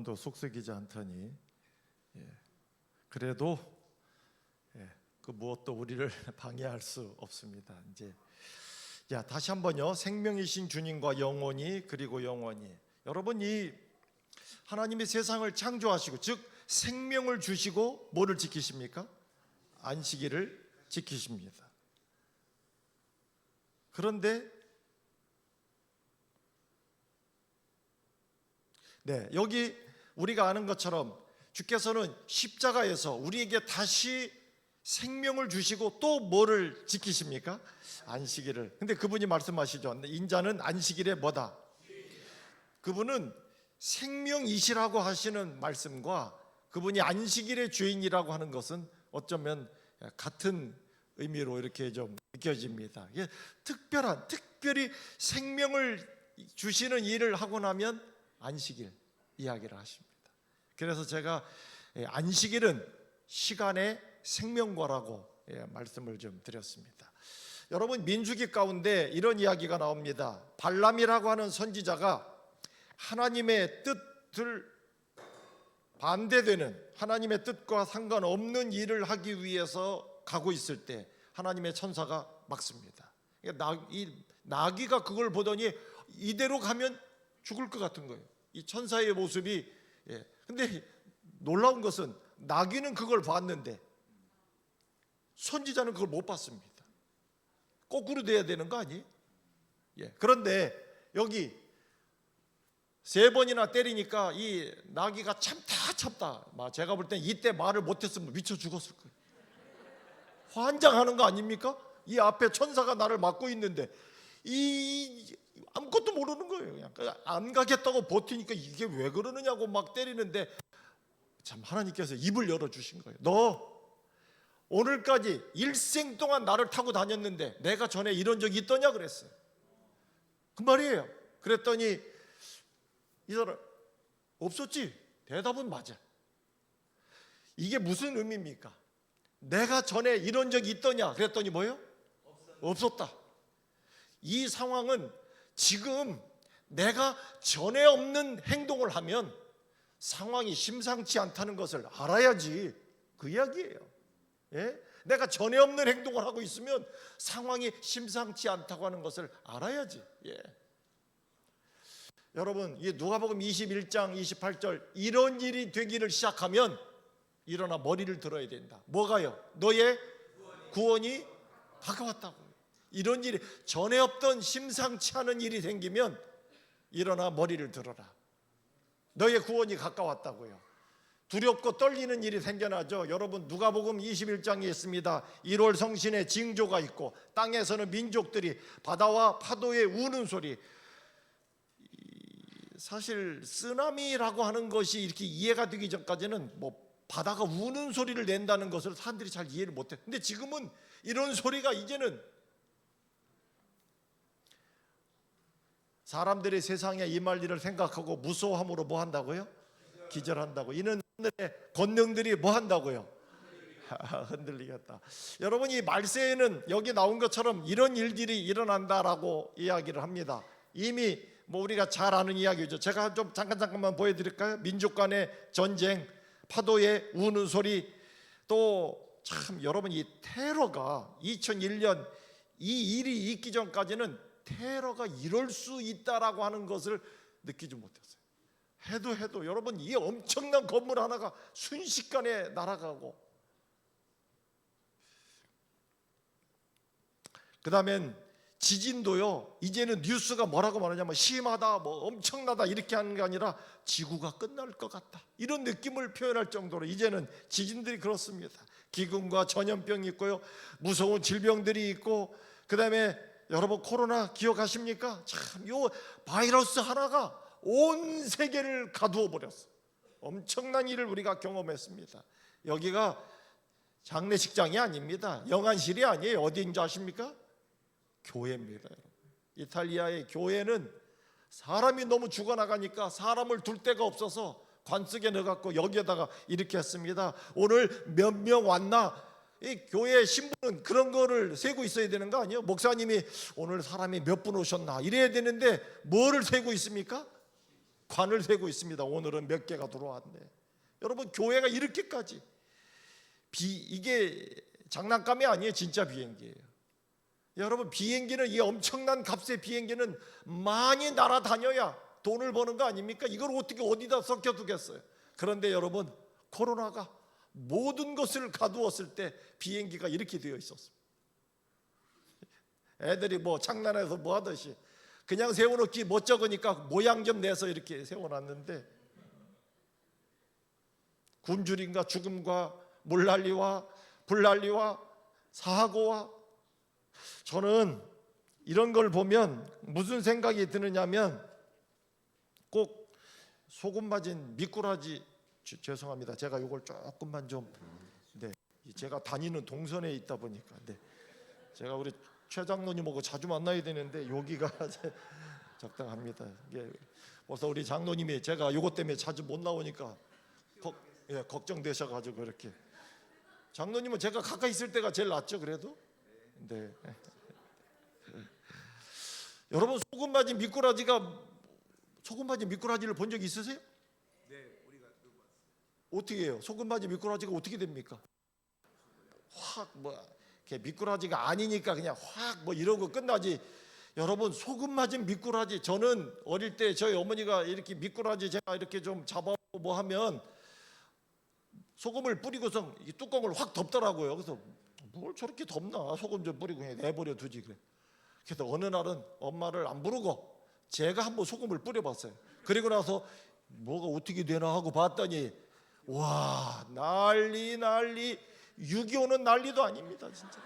도 속썩이지 않더니 그래도 그 무엇도 우리를 방해할 수 없습니다. 이제 다시 한번요. 생명이신 주님과 영원히 그리고 영원히. 여러분, 이 하나님이 세상을 창조하시고 즉 생명을 주시고 뭐를 지키십니까? 안식일을 지키십니다. 그런데 여기 우리가 아는 것처럼 주께서는 십자가에서 우리에게 다시 생명을 주시고 또 뭐를 지키십니까? 안식일을. 근데 그분이 말씀하시죠. 인자는 안식일에 뭐다? 그분은 생명이시라고 하시는 말씀과 그분이 안식일의 주인이라고 하는 것은 어쩌면 같은 의미로 이렇게 좀 느껴집니다. 이게 특별히 생명을 주시는 일을 하고 나면 안식일 이야기를 하십니다. 그래서 제가 안식일은 시간의 생명과라고 말씀을 좀 드렸습니다. 여러분, 민수기 가운데 이런 이야기가 나옵니다. 발람이라고 하는 선지자가 하나님의 뜻을 반대되는, 하나님의 뜻과 상관없는 일을 하기 위해서 가고 있을 때 하나님의 천사가 막습니다. 이 나귀가 그걸 보더니 이대로 가면 죽을 것 같은 거예요. 이 천사의 모습이. 근데 놀라운 것은 나귀는 그걸 봤는데 선지자는 그걸 못 봤습니다. 거꾸로 돼야 되는 거 아니에요? 그런데 여기 3번이나 때리니까 이 나귀가 참다 제가 볼 땐 이때 말을 못했으면 미쳐 죽었을 거예요. 환장하는 거 아닙니까? 이 앞에 천사가 나를 막고 있는데 아무것도 모르는 거예요. 그냥 안 가겠다고 버티니까 이게 왜 그러느냐고 막 때리는데 참 하나님께서 입을 열어주신 거예요. 너 오늘까지 일생 동안 나를 타고 다녔는데 내가 전에 이런 적이 있더냐 그랬어요. 그 말이에요. 그랬더니 이 사람 없었지? 대답은 맞아. 이게 무슨 의미입니까? 내가 전에 이런 적이 있더냐 그랬더니 뭐예요? 없었다. 이 상황은 지금 내가 전에 없는 행동을 하면 상황이 심상치 않다는 것을 알아야지, 그 이야기예요. 내가 전에 없는 행동을 하고 있으면 상황이 심상치 않다고 하는 것을 알아야지. 여러분, 이 누가복음 21장 28절 이런 일이 되기를 시작하면 일어나 머리를 들어야 된다. 뭐가요? 너의 구원이 가까웠다고. 이런 일이 전에 없던 심상치 않은 일이 생기면 일어나 머리를 들어라. 너의 구원이 가까웠다고요. 두렵고 떨리는 일이 생겨나죠. 여러분, 누가복음 21장에 있습니다. 1월 성신의 징조가 있고 땅에서는 민족들이 바다와 파도의 우는 소리. 사실 쓰나미라고 하는 것이 이렇게 이해가 되기 전까지는 바다가 우는 소리를 낸다는 것을 사람들이 잘 이해를 못해. 근데 지금은 이런 소리가 이제는 사람들이 세상에 임할 일을 생각하고 무서워함으로 뭐 한다고요? 기절한다고. 이는 하늘의 권능들이 뭐 한다고요? 흔들리겠다. 여러분, 이 말세에는 여기 나온 것처럼 이런 일들이 일어난다라고 이야기를 합니다. 이미 우리가 잘 아는 이야기죠. 제가 좀 잠깐만 보여드릴까요? 민족 간의 전쟁, 파도의 우는 소리, 또 참 여러분, 이 테러가 2001년 이 일이 있기 전까지는 테러가 이럴 수 있다라고 하는 것을 느끼지 못했어요. 해도 여러분, 이 엄청난 건물 하나가 순식간에 날아가고, 그 다음엔 지진도요, 이제는 뉴스가 뭐라고 말하냐면 심하다, 엄청나다 이렇게 하는 게 아니라 지구가 끝날 것 같다, 이런 느낌을 표현할 정도로 이제는 지진들이 그렇습니다. 기근과 전염병이 있고요, 무서운 질병들이 있고, 그 다음에 여러분, 코로나 기억하십니까? 참, 요 바이러스 하나가 온 세계를 가두어 버렸어. 엄청난 일을 우리가 경험했습니다. 여기가 장례식장이 아닙니다. 영안실이 아니에요. 어디인지 아십니까? 교회입니다. 여러분. 이탈리아의 교회는 사람이 너무 죽어나가니까 사람을 둘 데가 없어서 관속에 넣어갖고 여기에다가 이렇게 했습니다. 오늘 몇 명 왔나? 이 교회 신부는 그런 거를 세고 있어야 되는 거 아니에요? 목사님이 오늘 사람이 몇 분 오셨나 이래야 되는데 뭐를 세고 있습니까? 관을 세고 있습니다. 오늘은 몇 개가 들어왔네. 여러분, 교회가 이렇게까지 이게 장난감이 아니에요. 진짜 비행기예요. 여러분, 비행기는, 이 엄청난 값의 비행기는 많이 날아다녀야 돈을 버는 거 아닙니까? 이걸 어떻게 어디다 섞여두겠어요? 그런데 여러분, 코로나가 모든 것을 가두었을 때 비행기가 이렇게 되어 있었습니다. 애들이 뭐 장난해서 뭐 하듯이 그냥 세워놓기 멋쩍으니까 모양 좀 내서 이렇게 세워놨는데, 굶주림과 죽음과 물난리와 불난리와 사고와, 저는 이런 걸 보면 무슨 생각이 드느냐면, 꼭 소금 맞은 미꾸라지, 죄송합니다. 제가 이걸 조금만 좀, 네, 제가 다니는 동선에 있다 보니까, 네, 제가 우리 최 장로님하고 자주 만나야 되는데 여기가 적당합니다. 이게 벌써 우리 장로님이 제가 요것 때문에 자주 못 나오니까 걱정되셔가지고 이렇게. 장로님은 제가 가까이 있을 때가 제일 낫죠, 그래도. 네. 여러분, 소금 맞은 미꾸라지를 본 적 있으세요? 네, 우리가 어떻게 해요? 소금 맞은 미꾸라지가 어떻게 됩니까? 확 미꾸라지가 아니니까 그냥 확 이러고 끝나지. 여러분, 소금 맞은 미꾸라지, 저는 어릴 때 저희 어머니가 이렇게 미꾸라지 제가 이렇게 좀 잡아보고 뭐 하면 소금을 뿌리고서 이 뚜껑을 확 덮더라고요. 그래서 뭘 저렇게 덮나, 소금 좀 뿌리고 그냥 내버려 두지 그래. 그래서 어느 날은 엄마를 안 부르고 제가 한번 소금을 뿌려봤어요. 그리고 나서 뭐가 어떻게 되나 하고 봤더니, 와, 난리 6.25는 난리도 아닙니다, 진짜.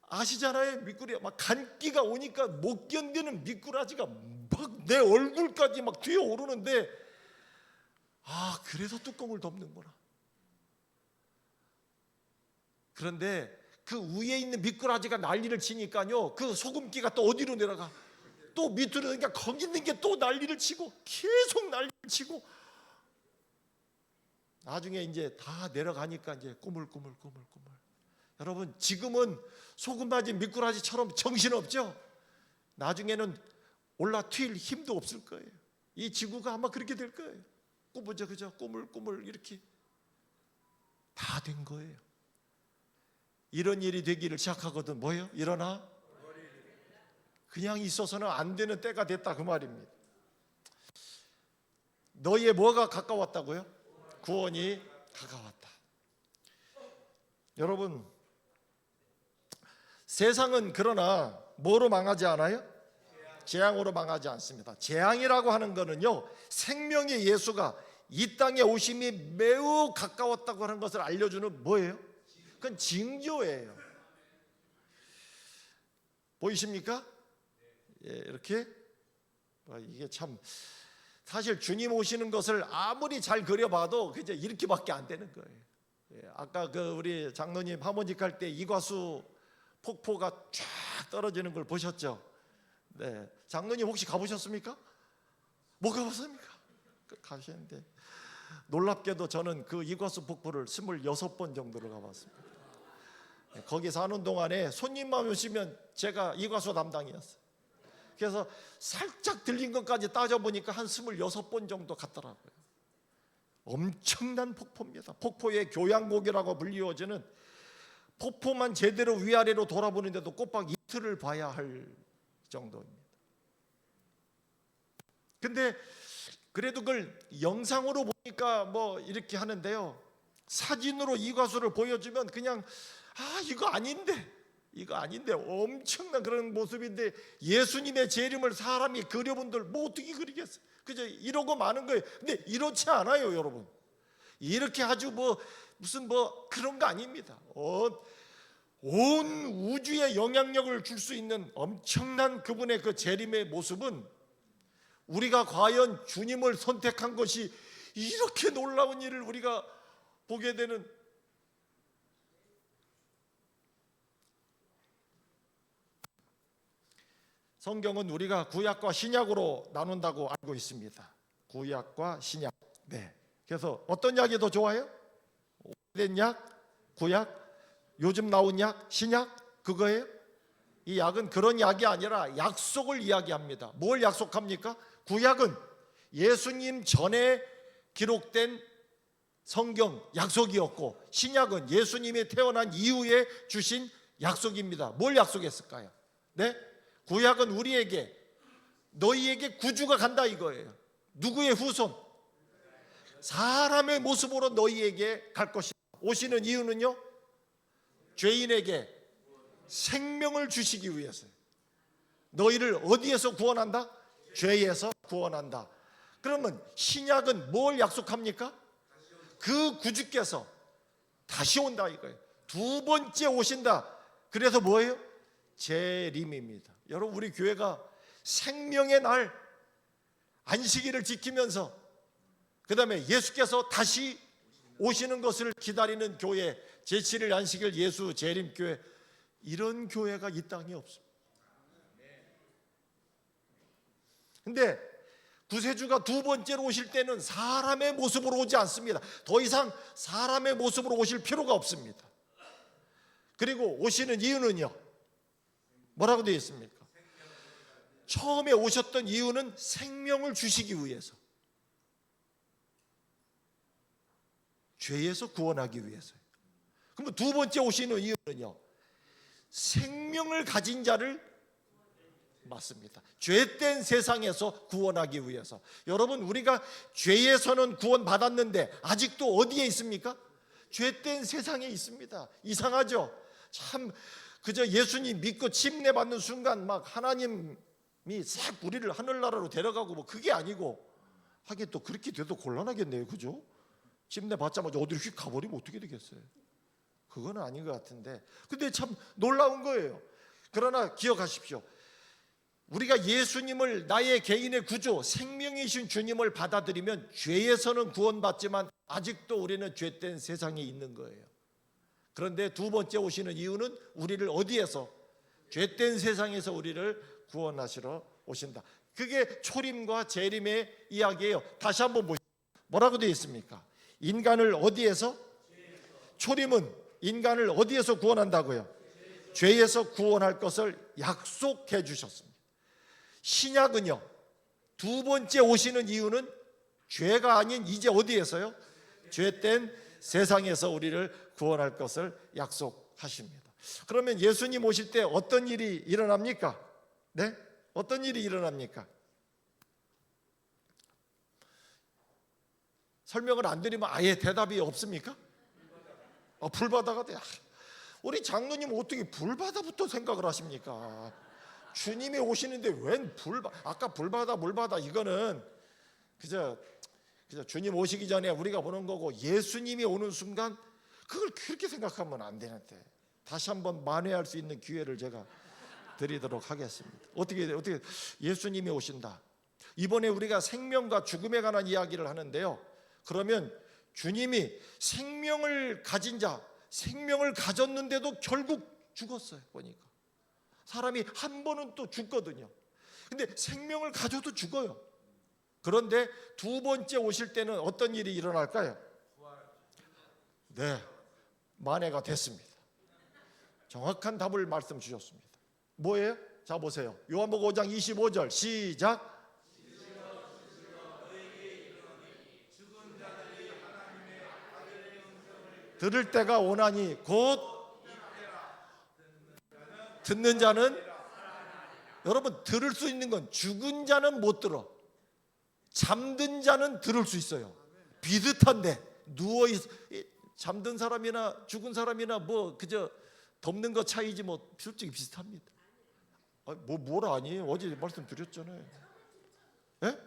아시잖아요, 미꾸라지 막 간기가 오니까 못 견디는 미꾸라지가 막 내 얼굴까지 막 뒤에 오르는데, 그래서 뚜껑을 덮는구나. 그런데 그 위에 있는 미꾸라지가 난리를 치니까요, 그 소금기가 또 어디로 내려가? 또 밑으로. 그러니까 거기 있는 게 또 난리를 치고, 계속 난리를 치고, 나중에 이제 다 내려가니까 이제 꾸물꾸물. 여러분, 지금은 소금 맞은 미꾸라지처럼 정신없죠? 나중에는 올라 튈 힘도 없을 거예요. 이 지구가 아마 그렇게 될 거예요. 그저 꾸물꾸물 이렇게 다 된 거예요. 이런 일이 되기를 시작하거든 뭐예요? 일어나? 그냥 있어서는 안 되는 때가 됐다, 그 말입니다. 너희의 뭐가 가까웠다고요? 구원이 가까웠다. 여러분, 세상은 그러나 뭐로 망하지 않아요? 재앙으로 망하지 않습니다. 재앙이라고 하는 거는요, 생명의 예수가 이 땅에 오심이 매우 가까웠다고 하는 것을 알려주는 뭐예요? 그건 징조예요. 보이십니까? 예, 이렇게. 이게 참, 사실 주님 오시는 것을 아무리 잘 그려봐도 그저 이렇게밖에 안 되는 거예요. 예, 아까 우리 장로님 하모니카 할 때 이과수 폭포가 쫙 떨어지는 걸 보셨죠? 네, 장로님 혹시 가보셨습니까? 못 가봤습니까? 가셨는데 놀랍게도 저는 그 이과수 폭포를 26번 정도를 가봤습니다. 거기 사는 동안에 손님만 오시면 제가 이과수 담당이었어요. 그래서 살짝 들린 것까지 따져보니까 한 26번 정도 갔더라고요. 엄청난 폭포입니다. 폭포의 교향곡이라고 불리워지는, 폭포만 제대로 위아래로 돌아보는데도 꼬박 이틀을 봐야 할 정도입니다. 근데 그래도 그걸 영상으로 보니까 뭐 이렇게 하는데요, 사진으로 이과수를 보여주면 그냥 이거 아닌데 엄청난 그런 모습인데, 예수님의 재림을 사람이 그려본들 뭐 어떻게 그리겠어요? 그저 이러고 마는 거예요. 근데 이렇지 않아요, 여러분. 이렇게 아주 무슨 그런 거 아닙니다. 온 우주에 영향력을 줄 수 있는 엄청난 그분의 그 재림의 모습은, 우리가 과연 주님을 선택한 것이 이렇게 놀라운 일을 우리가 보게 되는, 성경은 우리가 구약과 신약으로 나눈다고 알고 있습니다. 구약과 신약. 네. 그래서 어떤 약이 더 좋아요? 오래된 약, 구약, 요즘 나온 약, 신약, 그거예요? 이 약은 그런 약이 아니라 약속을 이야기합니다. 뭘 약속합니까? 구약은 예수님 전에 기록된 성경 약속이었고, 신약은 예수님이 태어난 이후에 주신 약속입니다. 뭘 약속했을까요? 네? 구약은 우리에게, 너희에게 구주가 간다 이거예요. 누구의 후손? 사람의 모습으로 너희에게 갈 것이다. 오시는 이유는요, 죄인에게 생명을 주시기 위해서요. 너희를 어디에서 구원한다? 죄에서 구원한다. 그러면 신약은 뭘 약속합니까? 그 구주께서 다시 온다 이거예요. 두 번째 오신다. 그래서 뭐예요? 재림입니다. 여러분, 우리 교회가 생명의 날 안식일을 지키면서 그 다음에 예수께서 다시 오시는 것을 기다리는 교회, 제7일 안식일 예수 재림교회, 이런 교회가 이 땅에 없습니다. 근데 구세주가 두 번째로 오실 때는 사람의 모습으로 오지 않습니다. 더 이상 사람의 모습으로 오실 필요가 없습니다. 그리고 오시는 이유는요, 뭐라고 되어 있습니까? 처음에 오셨던 이유는 생명을 주시기 위해서, 죄에서 구원하기 위해서요. 그럼 두 번째 오시는 이유는요, 생명을 가진 자를, 맞습니다, 죄된 세상에서 구원하기 위해서. 여러분, 우리가 죄에서는 구원받았는데 아직도 어디에 있습니까? 죄된 세상에 있습니다. 이상하죠? 참, 그저 예수님 믿고 침례받는 순간 막 하나님이 싹 우리를 하늘나라로 데려가고 뭐 그게 아니고, 하긴 또 그렇게 돼도 곤란하겠네요, 그죠? 침례 받자마자 어디로 휙 가버리면 어떻게 되겠어요? 그건 아닌 것 같은데, 근데 참 놀라운 거예요. 그러나 기억하십시오. 우리가 예수님을 나의 개인의 구주, 생명이신 주님을 받아들이면 죄에서는 구원받지만 아직도 우리는 죄된 세상에 있는 거예요. 그런데 두 번째 오시는 이유는 우리를 어디에서? 죄된 세상에서 우리를 구원하시러 오신다. 그게 초림과 재림의 이야기예요. 다시 한번 보시죠. 뭐라고 되어 있습니까? 인간을 어디에서? 초림은 인간을 어디에서 구원한다고요? 죄에서 구원할 것을 약속해 주셨습니다. 신약은요, 두 번째 오시는 이유는 죄가 아닌 이제 어디에서요? 죄된 세상에서 우리를 구원할 것을 약속하십니다. 그러면 예수님 오실 때 어떤 일이 일어납니까? 네? 어떤 일이 일어납니까? 설명을 안 드리면 아예 대답이 없습니까? 불바다가 돼. 우리 장로님 어떻게 불바다부터 생각을 하십니까? 주님이 오시는데 웬 불바다? 아까 불바다 물바다 이거는 그저 주님 오시기 전에 우리가 보는 거고, 예수님이 오는 순간 그걸 그렇게 생각하면 안 되는데, 다시 한번 만회할 수 있는 기회를 제가 드리도록 하겠습니다. 어떻게 예수님이 오신다. 이번에 우리가 생명과 죽음에 관한 이야기를 하는데요, 그러면 주님이 생명을 가진 자, 생명을 가졌는데도 결국 죽었어요. 보니까 사람이 한 번은 또 죽거든요. 근데 생명을 가져도 죽어요. 그런데 두 번째 오실 때는 어떤 일이 일어날까요? 네, 만회가 됐습니다. 정확한 답을 말씀 주셨습니다. 뭐예요? 자 보세요. 요한복음 5장 25절 시작. 들을 때가 오나니 곧 듣는 자는, 여러분, 들을 수 있는 건 죽은 자는 못 들어. 잠든 자는 들을 수 있어요. 비슷한데 잠든 사람이나 죽은 사람이나 뭐 그저 덮는 거 차이지 뭐 솔직히 비슷합니다. 뭘 아니? 어제 말씀드렸잖아요. 예?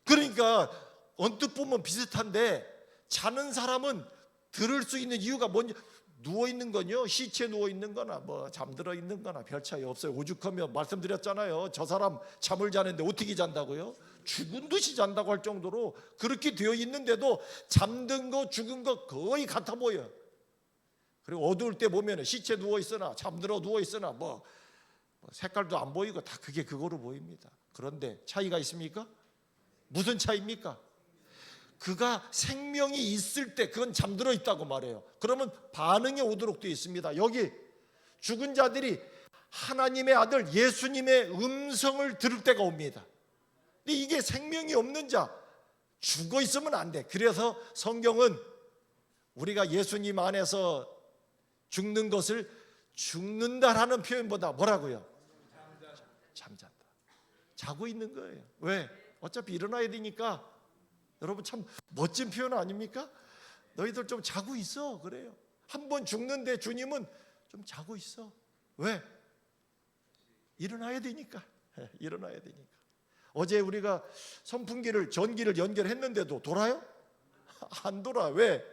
그러니까 언뜻 보면 비슷한데, 자는 사람은 들을 수 있는 이유가 뭔지, 누워 있는 건요, 시체 누워 있는 거나 뭐 잠들어 있는 거나 별 차이 없어요. 오죽하면 말씀드렸잖아요. 저 사람 잠을 자는데 어떻게 잔다고요? 죽은 듯이 잔다고 할 정도로 그렇게 되어 있는데도 잠든 거 죽은 거 거의 같아 보여요. 그리고 어두울 때 보면 시체 누워 있으나 잠들어 누워 있으나 뭐 색깔도 안 보이고 다 그게 그거로 보입니다. 그런데 차이가 있습니까? 무슨 차이입니까? 그가 생명이 있을 때 그건 잠들어 있다고 말해요. 그러면 반응이 오도록 되어 있습니다. 여기 죽은 자들이 하나님의 아들 예수님의 음성을 들을 때가 옵니다. 근데 이게 생명이 없는 자, 죽어 있으면 안 돼. 그래서 성경은 우리가 예수님 안에서 죽는 것을 죽는다라는 표현보다 뭐라고요? 잠잔다. 자고 있는 거예요. 왜? 어차피 일어나야 되니까. 여러분 참 멋진 표현 아닙니까? 너희들 좀 자고 있어. 그래요. 한 번 죽는데 주님은 좀 자고 있어. 왜? 일어나야 되니까. 일어나야 되니까. 어제 우리가 선풍기를 전기를 연결했는데도 돌아요? 안 돌아. 왜?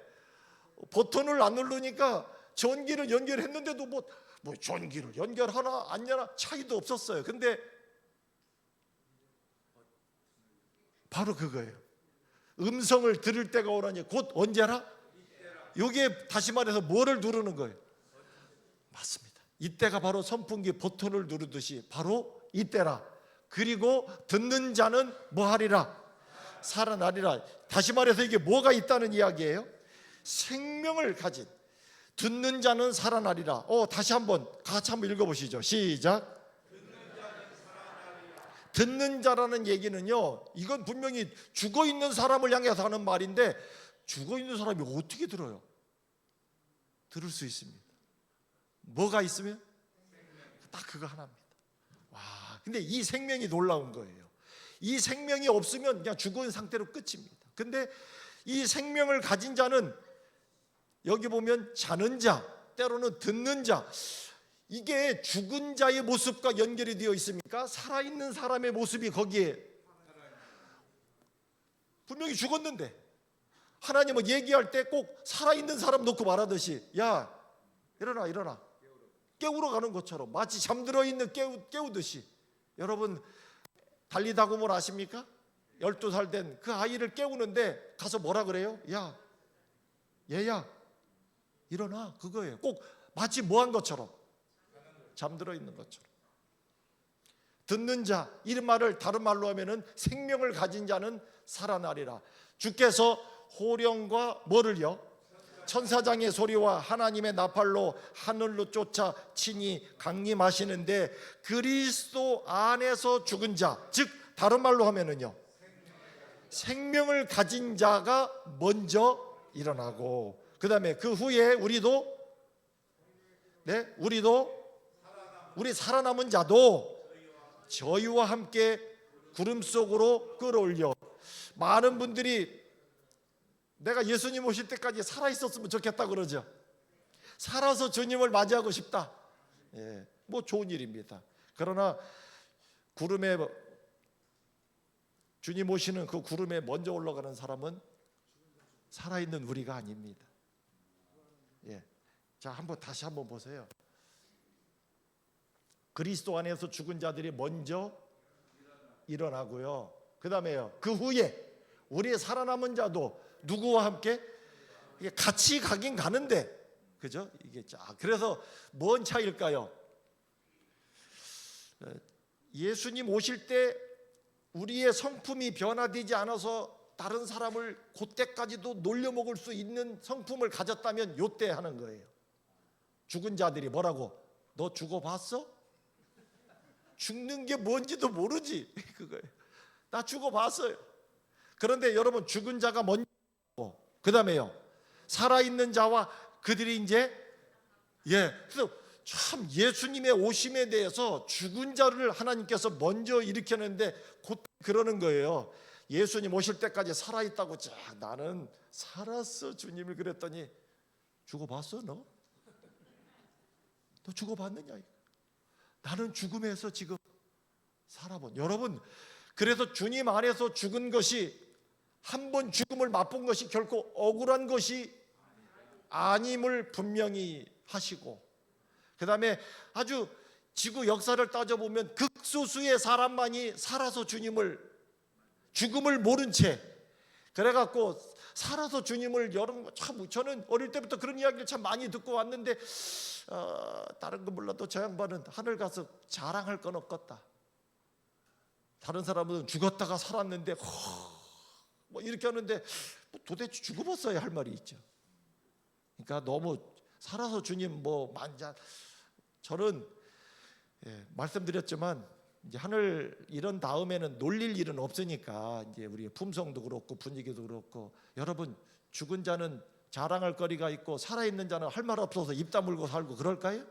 버튼을 안 누르니까 전기를 연결했는데도 뭐 전기를 연결하나 안 하나 차이도 없었어요. 근데 바로 그거예요. 음성을 들을 때가 오라니 곧 언제라? 이게 다시 말해서 뭐를 누르는 거예요? 맞습니다. 이때가 바로 선풍기 버튼을 누르듯이 바로 이때라. 그리고 듣는 자는 뭐 하리라? 살아나리라. 다시 말해서 이게 뭐가 있다는 이야기예요? 생명을 가진 듣는 자는 살아나리라. 다시 한번 같이 한번 읽어보시죠. 시작. 듣는 자라는 얘기는요, 이건 분명히 죽어 있는 사람을 향해서 하는 말인데 죽어 있는 사람이 어떻게 들어요? 들을 수 있습니다. 뭐가 있으면? 딱 그거 하나입니다. 와, 근데 이 생명이 놀라운 거예요. 이 생명이 없으면 그냥 죽어 있는 상태로 끝입니다. 근데 이 생명을 가진 자는 여기 보면 자는 자, 때로는 듣는 자, 이게 죽은 자의 모습과 연결이 되어 있습니까? 살아있는 사람의 모습이 거기에 분명히 죽었는데 하나님은 얘기할 때 꼭 살아있는 사람 놓고 말하듯이 야 일어나 깨우러 가는 것처럼 마치 잠들어 있는 깨우듯이. 여러분 달리다곰을 아십니까? 12살 된 그 아이를 깨우는데 가서 뭐라 그래요? 야 얘야 일어나. 그거예요. 꼭 마치 뭐 한 것처럼 잠들어 있는 것처럼. 듣는 자, 이 말을 다른 말로 하면은 생명을 가진 자는 살아나리라. 주께서 호령과 뭐를요? 천사장의 소리와 하나님의 나팔로 하늘로 쫓아 친히 강림하시는데 그리스도 안에서 죽은 자, 즉 다른 말로 하면은요, 생명을 가진 자가 먼저 일어나고 그 다음에 그 후에 우리 살아남은 자도 저희와 함께 구름 속으로 끌어올려. 많은 분들이 내가 예수님 오실 때까지 살아있었으면 좋겠다 그러죠. 살아서 주님을 맞이하고 싶다. 뭐 좋은 일입니다. 그러나 구름에 주님 오시는 그 구름에 먼저 올라가는 사람은 살아있는 우리가 아닙니다. 자, 다시 한번 보세요. 그리스도 안에서 죽은 자들이 먼저 일어나고요. 그 다음에요. 그 후에 우리 살아남은 자도 누구와 함께 같이 가긴 가는데, 그죠? 이게 그래서 뭔 차이일까요? 예수님 오실 때 우리의 성품이 변화되지 않아서 다른 사람을 그때까지도 놀려먹을 수 있는 성품을 가졌다면 요때 하는 거예요. 죽은 자들이 뭐라고? 너 죽어봤어? 죽는 게 뭔지도 모르지. 그거예요. 나 죽어봤어요. 그런데 여러분 죽은 자가 먼저, 그 다음에요 살아있는 자와 그들이 이제 그래서 참 예수님의 오심에 대해서 죽은 자를 하나님께서 먼저 일으켰는데 곧 그러는 거예요. 예수님 오실 때까지 살아있다고 나는 살았어 주님을 그랬더니 죽어봤어 너? 너 죽어봤느냐? 나는 죽음에서 지금 살아본. 여러분 그래서 주님 안에서 죽은 것이 한 번 죽음을 맛본 것이 결코 억울한 것이 아님을 분명히 하시고, 그 다음에 아주 지구 역사를 따져보면 극소수의 사람만이 살아서 죽음을 모른 채 그래갖고 살아서 주님을 참 저는 어릴 때부터 그런 이야기를 참 많이 듣고 왔는데 다른 건 몰라도 저 양반은 하늘 가서 자랑할 건 없겠다. 다른 사람은 죽었다가 살았는데 뭐 이렇게 하는데 도대체 죽어봤어야 할 말이 있죠. 그러니까 너무 살아서 주님 저는 말씀드렸지만 이제 하늘 이런 다음에는 놀릴 일은 없으니까 이제 우리 품성도 그렇고 분위기도 그렇고, 여러분 죽은 자는 자랑할 거리가 있고 살아있는 자는 할 말 없어서 입 다물고 살고 그럴까요?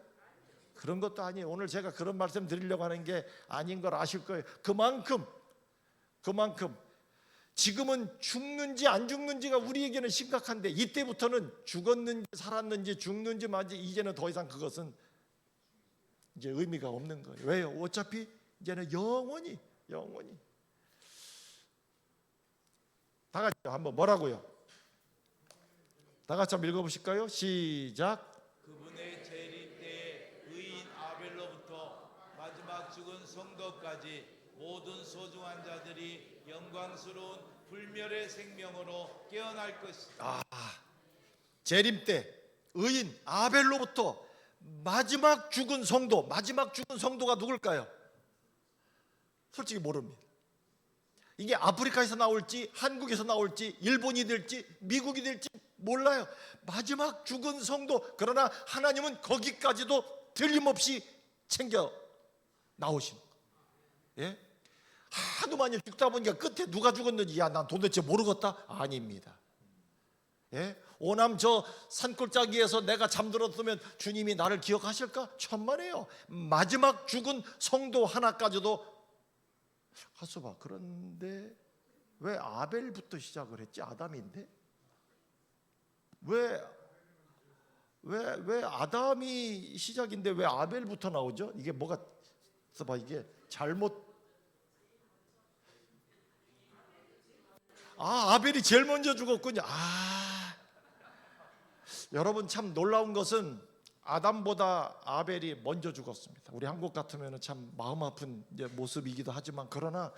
그런 것도 아니에요. 오늘 제가 그런 말씀 드리려고 하는 게 아닌 걸 아실 거예요. 그만큼 지금은 죽는지 안 죽는지가 우리에게는 심각한데, 이때부터는 죽었는지 살았는지 죽는지 만지 이제는 더 이상 그것은 이제 의미가 없는 거예요. 왜요? 어차피 이제는 영원히 다 같이 한번 뭐라고요? 다 같이 한번 읽어보실까요? 시작. 그분의 재림 때에 의인 아벨로부터 마지막 죽은 성도까지 모든 소중한 자들이 영광스러운 불멸의 생명으로 깨어날 것이다. 재림 때 의인 아벨로부터 마지막 죽은 성도가 누굴까요? 솔직히 모릅니다. 이게 아프리카에서 나올지 한국에서 나올지 일본이 될지 미국이 될지 몰라요. 마지막 죽은 성도. 그러나 하나님은 거기까지도 틀림없이 챙겨 나오신 거예요. 하도 많이 죽다 보니까 끝에 누가 죽었는지 난 도대체 모르겠다? 아닙니다. 오남 저 산골짜기에서 내가 잠들었으면 주님이 나를 기억하실까? 천만에요. 마지막 죽은 성도 하나까지도. 하수봐, 그런데 왜 아벨부터 시작을 했지? 아담인데 왜 아담이 시작인데 왜 아벨부터 나오죠? 이게 뭐가 있어봐, 이게 잘못. 아벨이 제일 먼저 죽었군요. 여러분 참 놀라운 것은 아담보다 아벨이 먼저 죽었습니다. 우리 한국 같으면 참 마음 아픈 모습이기도 하지만, 그러나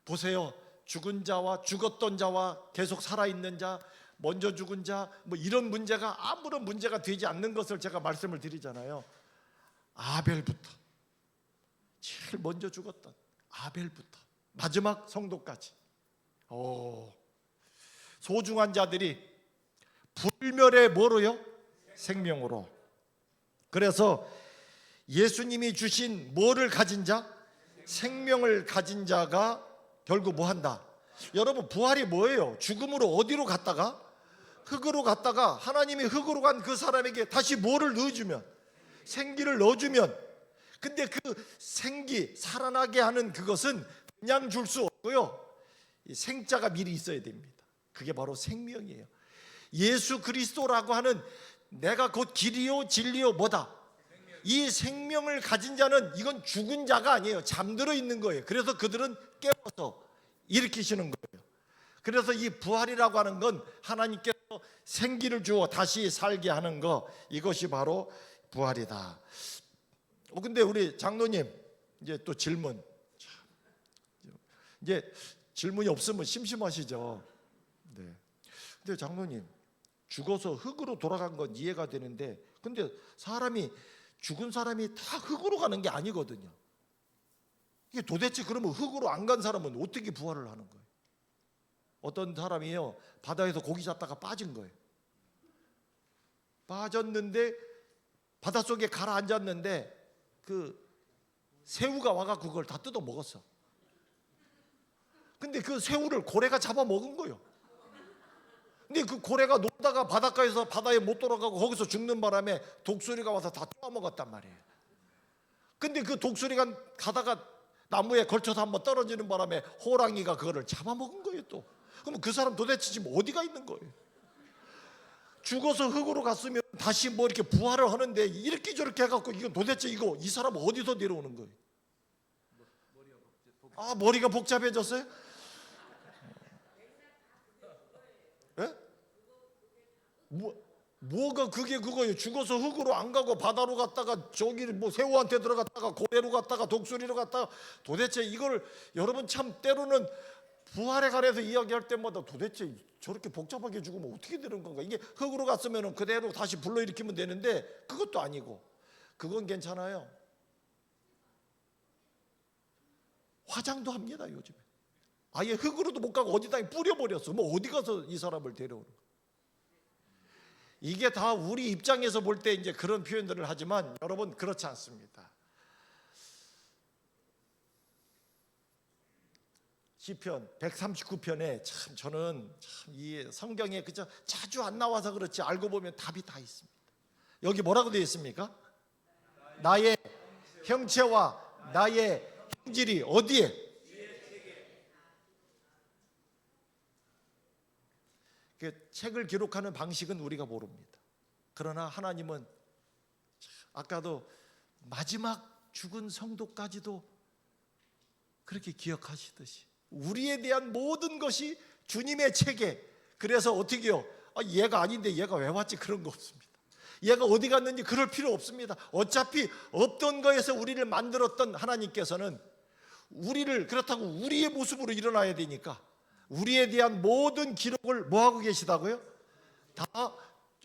보세요. 죽은 자와 죽었던 자와 계속 살아있는 자, 먼저 죽은 자, 뭐 이런 문제가 아무런 문제가 되지 않는 것을 제가 말씀을 드리잖아요. 아벨부터, 제일 먼저 죽었던 아벨부터 마지막 성도까지 소중한 자들이 불멸의 뭐로요? 생명으로. 그래서 예수님이 주신 뭐를 가진 자? 생명을 가진 자가 결국 뭐 한다? 여러분 부활이 뭐예요? 죽음으로 어디로 갔다가? 흙으로 갔다가 하나님이 흙으로 간 그 사람에게 다시 뭐를 넣어주면? 생기를 넣어주면. 근데 그 생기, 살아나게 하는 그것은 그냥 줄 수 없고요, 생자가 미리 있어야 됩니다. 그게 바로 생명이에요. 예수 그리스도라고 하는 내가 곧 길이요 진리요 뭐다? 이 생명을 가진 자는 이건 죽은 자가 아니에요. 잠들어 있는 거예요. 그래서 그들은 깨워서 일으키시는 거예요. 그래서 이 부활이라고 하는 건 하나님께서 생기를 주어 다시 살게 하는 거, 이것이 바로 부활이다. 근데 우리 장로님 이제 또 질문. 이제 질문이 없으면 심심하시죠. 네. 근데 장로님, 죽어서 흙으로 돌아간 건 이해가 되는데, 근데 죽은 사람이 다 흙으로 가는 게 아니거든요. 이게 도대체 그러면 흙으로 안 간 사람은 어떻게 부활을 하는 거예요? 어떤 사람이요, 바다에서 고기 잡다가 빠진 거예요. 빠졌는데 바닷속에 가라앉았는데 그 새우가 와갖고 그걸 다 뜯어 먹었어. 근데 그 새우를 고래가 잡아 먹은 거예요. 근데 그 고래가 놀다가 바닷가에서 바다에 못 돌아가고 거기서 죽는 바람에 독수리가 와서 다 쪼아먹었단 말이에요. 근데 그 독수리가 가다가 나무에 걸쳐서 한번 떨어지는 바람에 호랑이가 그거를 잡아먹은 거예요 또. 그럼 그 사람 도대체 지금 어디가 있는 거예요? 죽어서 흙으로 갔으면 다시 뭐 이렇게 부활을 하는데 이렇게 저렇게 해갖고 이건 도대체 이 사람 어디서 내려오는 거예요? 머리가 복잡해졌어요? 예? 뭐가 그게 그거예요? 죽어서 흙으로 안 가고 바다로 갔다가 저기 뭐 새우한테 들어갔다가 고래로 갔다가 독수리로 갔다가, 도대체 이걸 여러분 참 때로는 부활에 관해서 이야기할 때마다 도대체 저렇게 복잡하게 죽으면 어떻게 되는 건가? 이게 흙으로 갔으면 그대로 다시 불러일으키면 되는데 그것도 아니고, 그건 괜찮아요. 화장도 합니다 요즘에. 아예 흙으로도 못 가고 어디다 뿌려버렸어. 뭐 어디 가서 이 사람을 데려오는 거야? 이게 다 우리 입장에서 볼 때 이제 그런 표현들을 하지만 여러분 그렇지 않습니다. 시편 139편에 참 저는 참 이 성경에 그저 자주 안 나와서 그렇지 알고 보면 답이 다 있습니다. 여기 뭐라고 되어 있습니까? 나의 형체와 나의 형질이 어디에? 그 책을 기록하는 방식은 우리가 모릅니다. 그러나 하나님은 아까도 마지막 죽은 성도까지도 그렇게 기억하시듯이 우리에 대한 모든 것이 주님의 책에, 그래서 어떻게 해요? 얘가 아닌데 얘가 왜 왔지? 그런 거 없습니다. 얘가 어디 갔는지 그럴 필요 없습니다. 어차피 없던 거에서 우리를 만들었던 하나님께서는 우리를 그렇다고 우리의 모습으로 일어나야 되니까 우리에 대한 모든 기록을 뭐하고 계시다고요? 다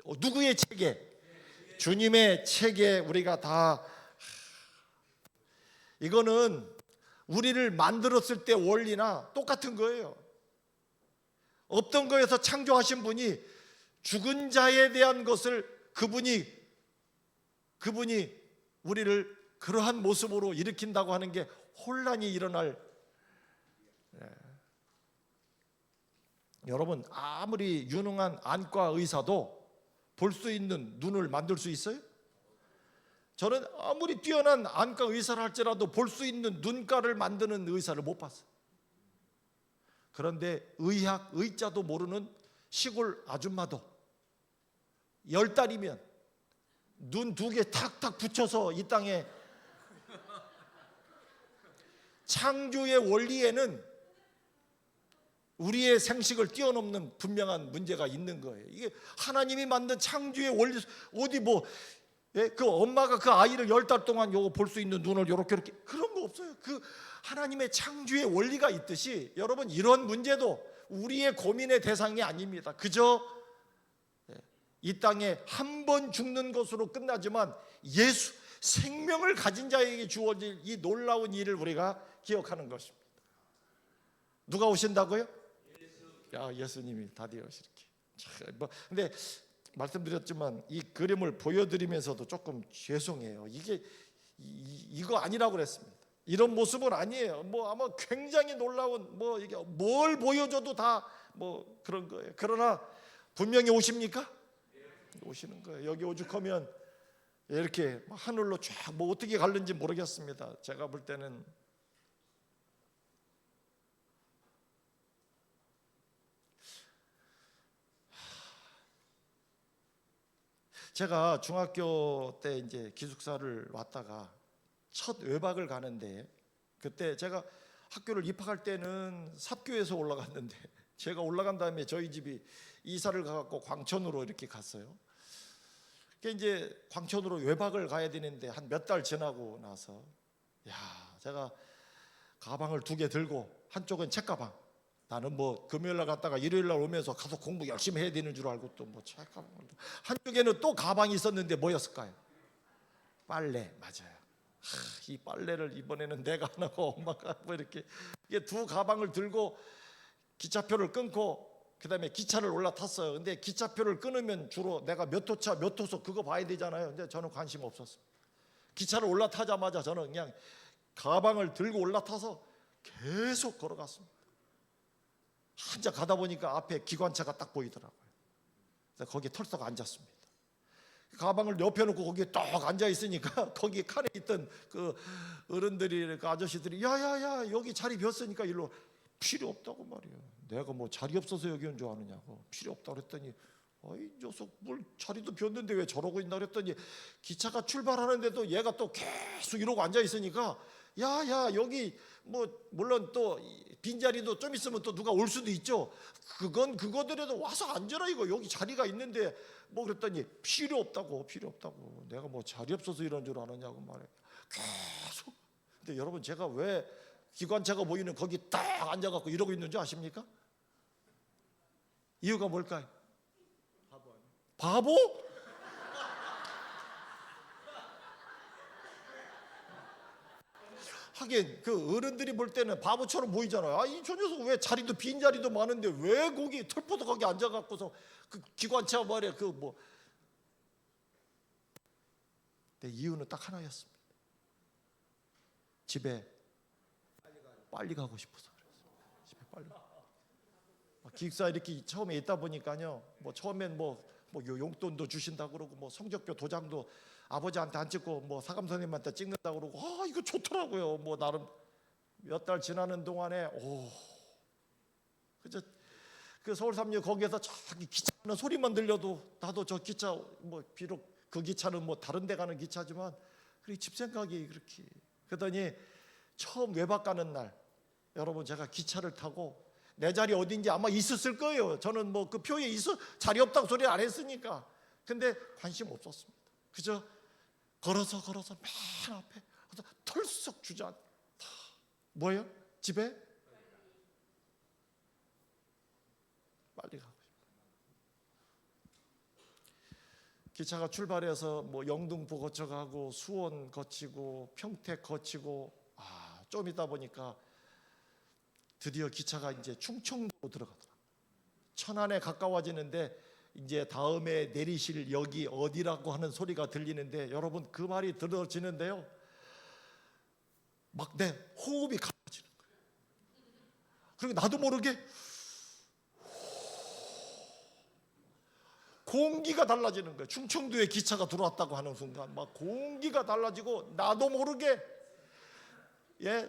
누구의 책에? 주님의 책에 우리가 다. 이거는 우리를 만들었을 때 원리나 똑같은 거예요. 없던 거에서 창조하신 분이 죽은 자에 대한 것을 그분이 우리를 그러한 모습으로 일으킨다고 하는 게 혼란이 일어날. 여러분 아무리 유능한 안과 의사도 볼 수 있는 눈을 만들 수 있어요? 저는 아무리 뛰어난 안과 의사를 할지라도 볼 수 있는 눈가를 만드는 의사를 못 봤어요. 그런데 의학, 의자도 모르는 시골 아줌마도 10달이면 눈 2개 탁탁 붙여서 이 땅에 창조의 원리에는 우리의 생식을 뛰어넘는 분명한 문제가 있는 거예요. 이게 하나님이 만든 창조의 원리, 어디 그 엄마가 그 아이를 10달 동안 요거 볼 수 있는 눈을 요렇게 그런 거 없어요. 그 하나님의 창조의 원리가 있듯이 여러분 이런 문제도 우리의 고민의 대상이 아닙니다. 그저 이 땅에 한 번 죽는 것으로 끝나지만 예수 생명을 가진 자에게 주어질 이 놀라운 일을 우리가 기억하는 것입니다. 누가 오신다고요? 예수님이 다들 오시게. 근데 말씀드렸지만 이 그림을 보여드리면서도 조금 죄송해요. 이거 아니라고 그랬습니다. 이런 모습은 아니에요. 아마 굉장히 놀라운 이게 뭘 보여줘도 다 그런 거예요. 그러나 분명히 오십니까? 오시는 거예요. 여기 오죽하면 이렇게 하늘로 쫙 어떻게 갈는지 모르겠습니다. 제가 볼 때는 제가 중학교 때 이제 기숙사를 왔다가 첫 외박을 가는데 그때 제가 학교를 입학할 때는 삽교에서 올라갔는데 제가 올라간 다음에 저희 집이 이사를 가갖고 광천으로 이렇게 갔어요. 이제 광천으로 외박을 가야 되는데 한 몇 달 지나고 나서 제가 가방을 2개 들고 한쪽은 책가방, 나는 금요일날 갔다가 일요일날 오면서 가서 공부 열심히 해야 되는 줄 알고 또 책가방을, 한쪽에는 또 가방이 있었는데 뭐였을까요? 빨래. 맞아요. 이 빨래를 이번에는 내가 안 하고 엄마가 이렇게 두 가방을 들고 기차표를 끊고 그 다음에 기차를 올라탔어요. 근데 기차표를 끊으면 주로 내가 몇 호차 몇 호석 그거 봐야 되잖아요. 근데 저는 관심 없었어요. 기차를 올라타자마자 저는 그냥 가방을 들고 올라타서 계속 걸어갔습니다. 한참 가다 보니까 앞에 기관차가 딱 보이더라고요. 그래서 거기에 털썩 앉았습니다. 가방을 옆에 놓고 거기에 딱 앉아 있으니까 거기 칸에 있던 그 어른들이, 그 아저씨들이 야야야 여기 자리 비었으니까 일로. 필요 없다고 말이야. 내가 자리 없어서 여기 온 줄 아느냐고. 필요 없다고 그랬더니 이 녀석 뭘 자리도 비었는데 왜 저러고 있나 그랬더니 기차가 출발하는데도 얘가 또 계속 이러고 앉아 있으니까 야야 여기 물론 또 빈자리도 좀 있으면 또 누가 올 수도 있죠. 그건 그거더라도 와서 앉아라 이거. 여기 자리가 있는데 그랬더니 필요 없다고. 내가 자리 없어서 이런 줄 아느냐고 말이야. 계속. 근데 여러분 제가 왜 기관차가 보이는 거기 딱 앉아갖고 이러고 있는 줄 아십니까? 이유가 뭘까요? 바보? 하긴 그 어른들이 볼 때는 바보처럼 보이잖아요. 이 저 녀석 왜 자리도 빈 자리도 많은데 왜 거기 털포도 거기 앉아갖고서 그 기관차 말이야 근데 이유는 딱 하나였습니다. 집에 빨리 가고 싶어서 그랬습니다. 집에 빨리. 기숙사 이렇게 처음에 있다 보니까요. 뭐 처음엔 뭐 용돈도 주신다고 그러고 뭐 성적표 도장도 아버지한테 안 찍고 뭐 사감 선생님한테 찍는다고 그러고 이거 좋더라고요. 뭐 나름 몇 달 지나는 동안에 그저 그 서울 3역 거기에서 저기 기차는 소리만 들려도 나도 저 기차 뭐 비록 그 기차는 뭐 다른 데 가는 기차지만 그렇게 집 생각이 그렇게. 그러더니 처음 외박 가는 날 여러분 제가 기차를 타고 내 자리 어딘지 아마 있었을 거예요. 저는 뭐 그 표에 있어 자리 없다고 소리 안 했으니까. 근데 관심 없었습니다. 그저 걸어서 맨 앞에 털썩 주저앉. 뭐예요? 집에 빨리 가고 싶어요. 기차가 출발해서 뭐 영등포 거쳐가고 수원 거치고 평택 거치고 좀 있다 보니까 드디어 기차가 이제 충청도로 들어가더라고요. 천안에 가까워지는데 이제 다음에 내리실 역이 어디라고 하는 소리가 들리는데 여러분 그 말이 들어지는데요. 막 내 호흡이 가빠지는 거예요. 그리고 나도 모르게 공기가 달라지는 거예요. 충청도에 기차가 들어왔다고 하는 순간 막 공기가 달라지고 나도 모르게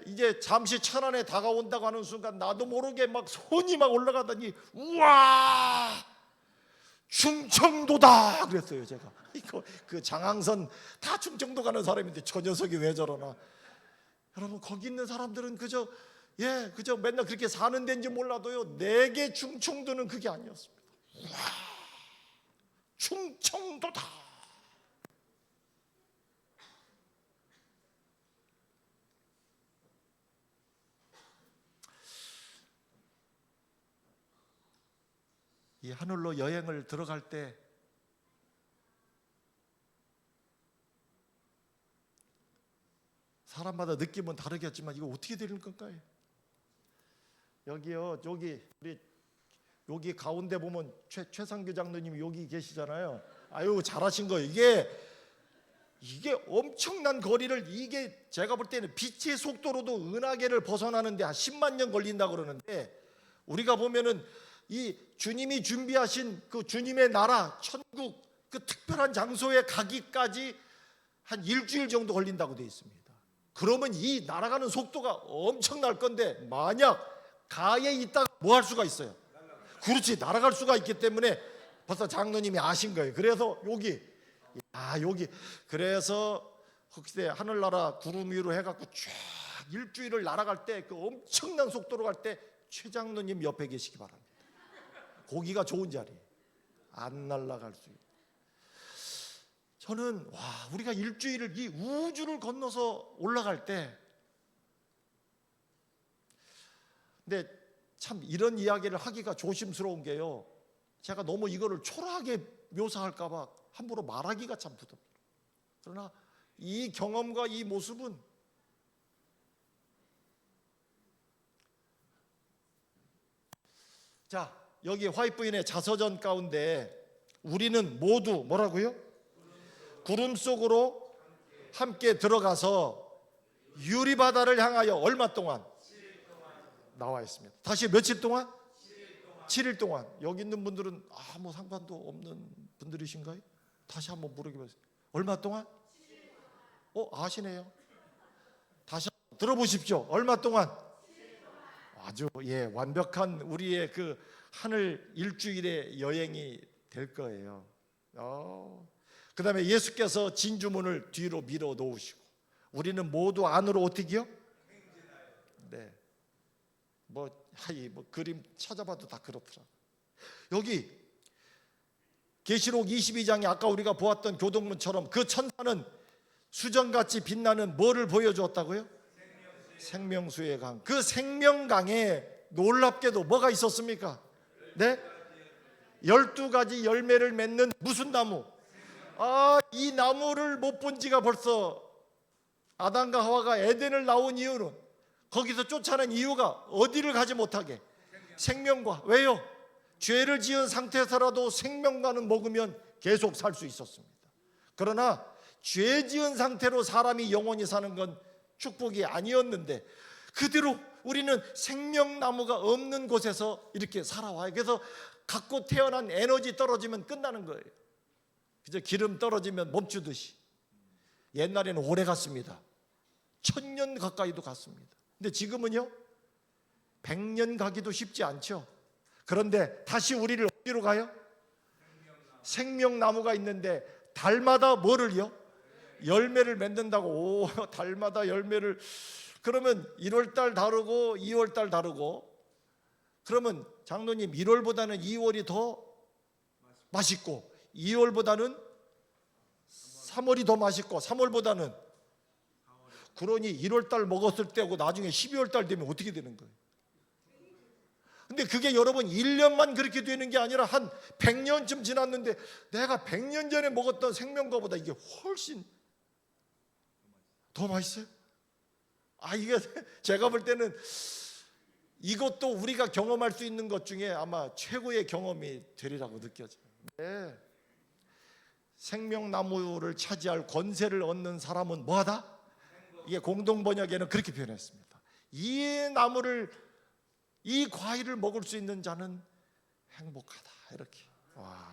이제 잠시 천안에 다가온다고 하는 순간 나도 모르게 막 손이 막 올라가더니 우와 충청도다 그랬어요. 제가 이거 그 장항선 다 충청도 가는 사람인데 저 녀석이 왜 저러나. 여러분 거기 있는 사람들은 그저 맨날 그렇게 사는 데인지 몰라도요 내게 충청도는 그게 아니었습니다. 우와 충청도다. 이 하늘로 여행을 들어갈 때 사람마다 느낌은 다르겠지만 이거 어떻게 되는 건가요? 여기요, 여기 가운데 보면 최상규 장로님이 여기 계시잖아요. 아유 잘하신 거예요. 이게 엄청난 거리를 이게 제가 볼 때는 빛의 속도로도 은하계를 벗어나는데 한 10만 년 걸린다고 그러는데 우리가 보면은 이 주님이 준비하신 그 주님의 나라 천국 그 특별한 장소에 가기까지 한 일주일 정도 걸린다고 되어 있습니다. 그러면 이 날아가는 속도가 엄청날 건데 만약 가에 있다가 뭐 할 수가 있어요? 그렇지 날아갈 수가 있기 때문에 벌써 장로님이 아신 거예요. 그래서 여기 그래서 혹시 하늘나라 구름 위로 해갖고 쫙 일주일을 날아갈 때 그 엄청난 속도로 갈 때 최장로님 옆에 계시기 바랍니다. 거기가 좋은 자리 안 날아갈 수 있어요. 저는 우리가 일주일을 이 우주를 건너서 올라갈 때 근데 참 이런 이야기를 하기가 조심스러운 게요. 제가 너무 이거를 초라하게 묘사할까 봐 함부로 말하기가 참 부담스러워요. 그러나 이 경험과 이 모습은 자 여기 화이트부인의 자서전 가운데 우리는 모두 뭐라고요? 구름 속으로 함께 들어가서 유리바다를 향하여 얼마 동안? 나와 있습니다. 다시 며칠 동안? 7일 동안. 여기 있는 분들은 아무 상관도 없는 분들이신가요? 다시 한번 물어보세요. 얼마 동안? 아시네요. 다시 한번 들어보십시오. 얼마 동안? 아주 완벽한 우리의 그 하늘 일주일의 여행이 될 거예요. 그 다음에 예수께서 진주문을 뒤로 밀어 놓으시고 우리는 모두 안으로 어떻게요? 네. 뭐 그림 찾아봐도 다 그렇더라고요. 여기 계시록 22장에 아까 우리가 보았던 교동문처럼 그 천사는 수정같이 빛나는 뭐를 보여주었다고요? 생명수의 강. 그 생명강에 놀랍게도 뭐가 있었습니까? 네? 12가지 열매를 맺는 무슨 나무? 이 나무를 못 본 지가 벌써 아담과 하와가 에덴을 나온 이유는 거기서 쫓아낸 이유가 어디를 가지 못하게? 생명과. 왜요? 죄를 지은 상태에서라도 생명과는 먹으면 계속 살 수 있었습니다. 그러나 죄 지은 상태로 사람이 영원히 사는 건 축복이 아니었는데 그대로 우리는 생명나무가 없는 곳에서 이렇게 살아와요. 그래서 갖고 태어난 에너지 떨어지면 끝나는 거예요. 그저 기름 떨어지면 멈추듯이. 옛날에는 오래 갔습니다. 1000년 가까이도 갔습니다. 근데 지금은요 100년 가기도 쉽지 않죠. 그런데 다시 우리를 어디로 가요? 생명나무가 있는데 달마다 뭐를요? 열매를 맺는다고. 오, 달마다 열매를. 그러면 1월달 다르고 2월달 다르고. 그러면 장로님 1월보다는 2월이 더 맛있고 2월보다는 3월이 더 맛있고 3월보다는, 그러니 1월달 먹었을 때고 나중에 12월달 되면 어떻게 되는 거예요? 근데 그게 여러분 1년만 그렇게 되는 게 아니라 한 100년쯤 지났는데 내가 100년 전에 먹었던 생명과보다 이게 훨씬 더 맛있어요. 이게 제가 볼 때는 이것도 우리가 경험할 수 있는 것 중에 아마 최고의 경험이 되리라고 느껴져요. 네. 생명나무를 차지할 권세를 얻는 사람은 뭐하다? 이게 공동번역에는 그렇게 표현했습니다. 이 나무를, 이 과일을 먹을 수 있는 자는 행복하다. 이렇게. 와.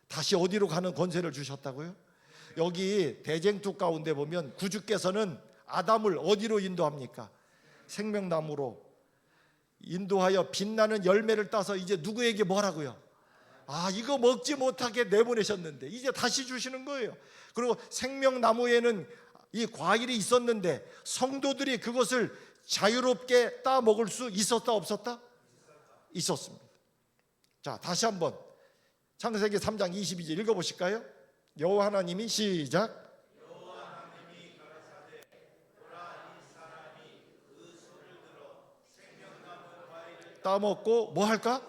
다시 어디로 가는 권세를 주셨다고요? 여기 대쟁투 가운데 보면 구주께서는 아담을 어디로 인도합니까? 생명나무로 인도하여 빛나는 열매를 따서 이제 누구에게 뭐라고요? 이거 먹지 못하게 내보내셨는데 이제 다시 주시는 거예요. 그리고 생명나무에는 이 과일이 있었는데 성도들이 그것을 자유롭게 따 먹을 수 있었다 없었다? 있었습니다. 자, 다시 한번 창세기 3장 22절 읽어보실까요? 여호와 하나님이 시작. 여호와 하나님이 가라사대 보라 이 사람이 그 손을 들어 생명나무 과일을 따먹고 뭐 할까?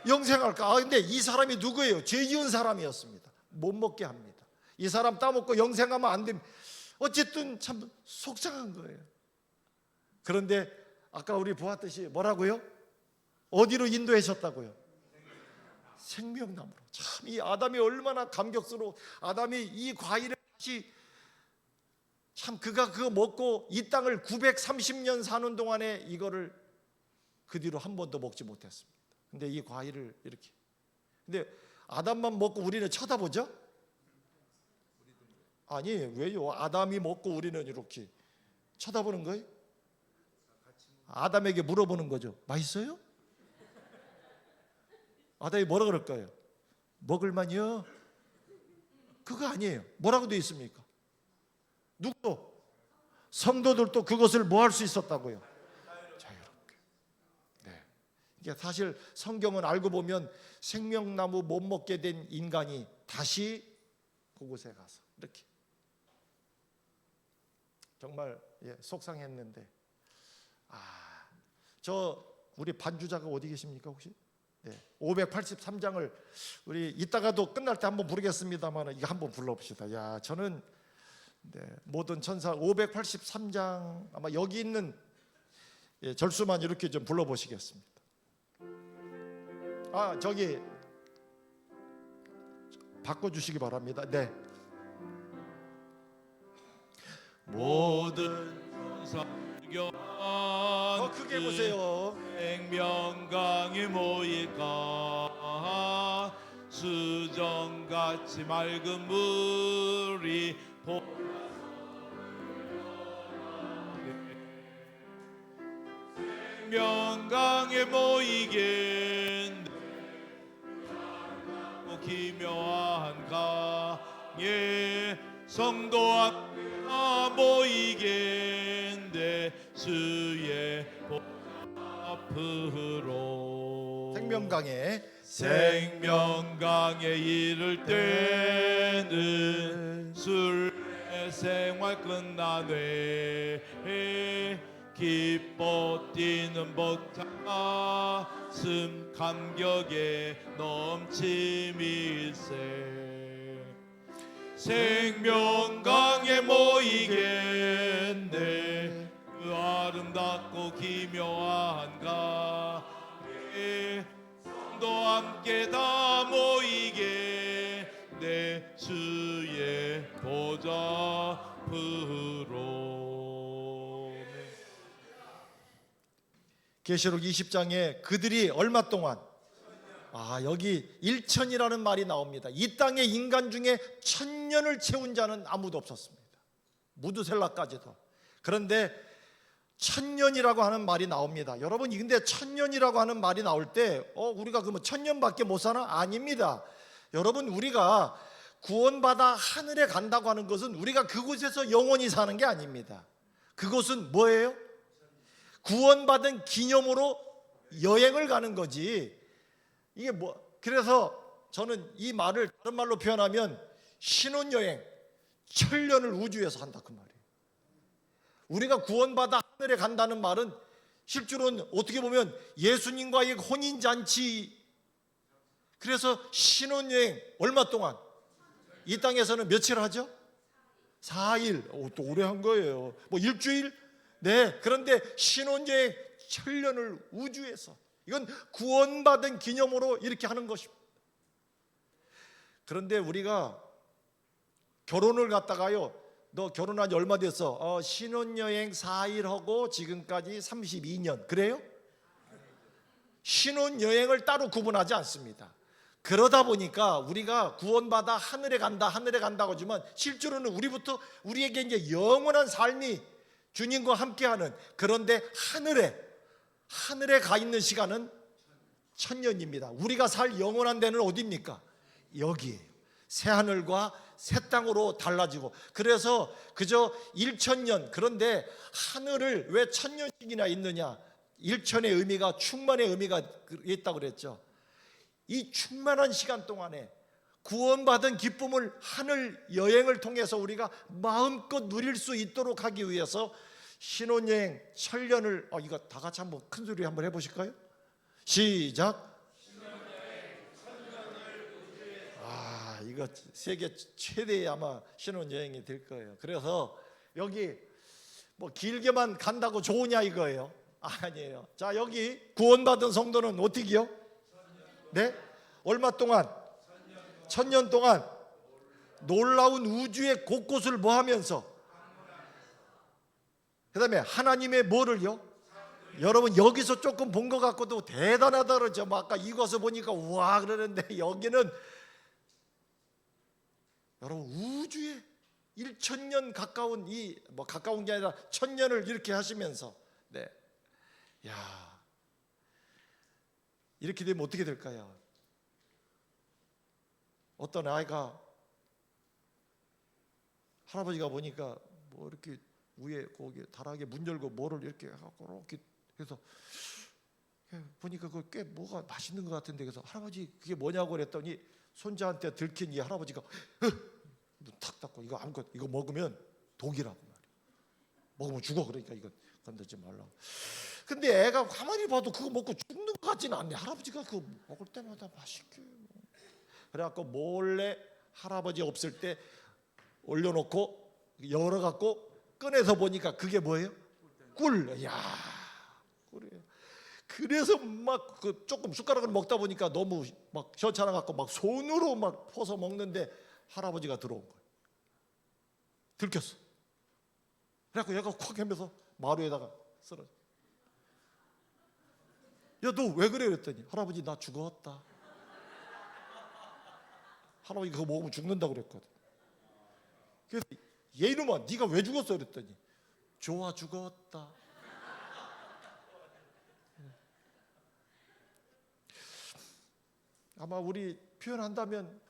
영생할까? 근데 이 사람이 누구예요? 죄 지은 사람이었습니다. 못 먹게 합니다. 이 사람 따먹고 영생하면 안 됩니다. 어쨌든 참 속상한 거예요. 그런데 아까 우리 보았듯이 뭐라고요? 어디로 인도하셨다고요? 생명나무로. 참 이 아담이 얼마나 감격스러워. 아담이 이 과일을 다시, 참 그가 그거 먹고 이 땅을 930년 사는 동안에 이거를 그 뒤로 한 번도 먹지 못했습니다. 근데 이 과일을 이렇게. 근데 아담만 먹고 우리는 쳐다보죠? 아니, 왜요? 아담이 먹고 우리는 이렇게 쳐다보는 거예요? 아담에게 물어보는 거죠. 맛있어요? 아담이 뭐라 그럴까요? 먹을만요? 그거 아니에요. 뭐라고 되어 있습니까? 누구도? 성도들도 그것을 뭐 할 수 있었다고요? 자유롭게. 네. 이게 사실 성경은 알고 보면 생명나무 못 먹게 된 인간이 다시 그곳에 가서 이렇게 정말 속상했는데, 저 우리 반주자가 어디 계십니까 혹시? 네, 583장을 우리 이따가도 끝날 때 한번 부르겠습니다만 이거 한번 불러봅시다. 야, 저는 모든 천사 583장 아마 여기 있는 절수만 이렇게 좀 불러보시겠습니다. 저기 바꿔주시기 바랍니다. 네. 모든 천사 더 크게 보세요. 생명강에 모일까 수정같이 맑은 물이 생명강에 모이겠네 기묘한 강에 성도 모이겠네 주의 앞으로 생명강에 이를 때는 술의 생활 끝나네 기뻐 뛰는 벅찬 가슴 감격에 넘침일세 생명강에 모이겠네 그 아름답고 기묘한 강에 성도 함께 다 모이겠네 주 앞으로. 계시록 20장에 그들이 얼마 동안, 여기 1000이라는 말이 나옵니다. 이 땅의 인간 중에 1000년을 채운 자는 아무도 없었습니다. 무두셀라까지도. 그런데 1000년이라고 하는 말이 나옵니다. 여러분, 근데 1000년이라고 하는 말이 나올 때 우리가 그러면 1000년밖에 못 사나? 아닙니다. 여러분, 우리가 구원받아 하늘에 간다고 하는 것은 우리가 그곳에서 영원히 사는 게 아닙니다. 그것은 뭐예요? 구원받은 기념으로 여행을 가는 거지. 이게 그래서 저는 이 말을 다른 말로 표현하면 신혼여행, 천년을 우주에서 한다 그 말이에요. 우리가 구원받아 하늘에 간다는 말은 실제로는 어떻게 보면 예수님과의 혼인잔치. 그래서 신혼여행 얼마 동안? 이 땅에서는 며칠 하죠? 4일. 또 오래 한 거예요. 일주일? 네. 그런데 신혼여행 천년을 우주에서, 이건 구원받은 기념으로 이렇게 하는 것입니다. 그런데 우리가 결혼을 갖다가요, 너 결혼한 지 얼마 됐어? 신혼여행 4일 하고 지금까지 32년. 그래요? 신혼여행을 따로 구분하지 않습니다. 그러다 보니까 우리가 구원받아 하늘에 간다고 하지만 실제로는 우리에게 이제 영원한 삶이 주님과 함께하는, 그런데 하늘에 가 있는 시간은 1000년입니다. 우리가 살 영원한 데는 어디입니까? 여기에요. 새하늘과 새 땅으로 달라지고. 그래서 그저 1000년. 그런데 하늘을 왜 1000년씩이나 있느냐? 1000의 의미가, 충만의 의미가 있다고 그랬죠. 이 충만한 시간 동안에 구원받은 기쁨을 하늘 여행을 통해서 우리가 마음껏 누릴 수 있도록 하기 위해서 신혼여행 천년을, 이거 다 같이 한번 큰 소리 한번 해보실까요? 시작. 이거 세계 최대의 아마 신혼여행이 될 거예요. 그래서 여기 길게만 간다고 좋으냐 이거예요? 아니에요. 자, 여기 구원받은 성도는 어떻게요? 네? 얼마 동안? 1000년 동안 놀라운 우주의 곳곳을 뭐 하면서? 그 다음에 하나님의 뭐를요? 여러분, 여기서 조금 본 것 같고도 대단하다 그러죠. 아까 이것을 보니까 우와 그러는데, 여기는 여러분 우주에 1000년 가까운, 가까운 게 아니라 1000년을 이렇게 하시면서, 네, 야, 이렇게 되면 어떻게 될까요? 어떤 아이가, 할아버지가 보니까 이렇게 위에 거기 다락에 문 열고 뭐를 이렇게 하고 이렇게 해서 보니까 그거 꽤 뭐가 맛있는 것 같은데, 그래서 할아버지 그게 뭐냐고 그랬더니 손자한테 들킨 이 할아버지가 문 탁 닫고, 이거 아무것도, 이거 먹으면 독이라고 말이야. 먹으면 죽어. 그러니까 이거 건들지 말라고. 근데 애가 가만히 봐도 그거 먹고 죽는 것 같지는 않네. 할아버지가 그거 먹을 때마다 맛있게. 그래갖고 몰래 할아버지 없을 때 올려놓고 열어갖고 꺼내서 보니까 그게 뭐예요? 꿀. 야, 꿀이에요. 그래서 막 조금 숟가락을 먹다 보니까 너무 막 시원찮아 갖고 막 손으로 막 퍼서 먹는데 할아버지가 들어온 거예요. 들켰어. 그래갖고 얘가 콱 하면서 마루에다가 쓰러져. 야, 너 왜 그래? 그랬더니 할아버지 나 죽었다. 할아버지 그거 먹으면 죽는다고 그랬거든. 그래서 얘 이놈아 네가 왜 죽었어? 그랬더니 좋아 죽었다. 아마 우리 표현한다면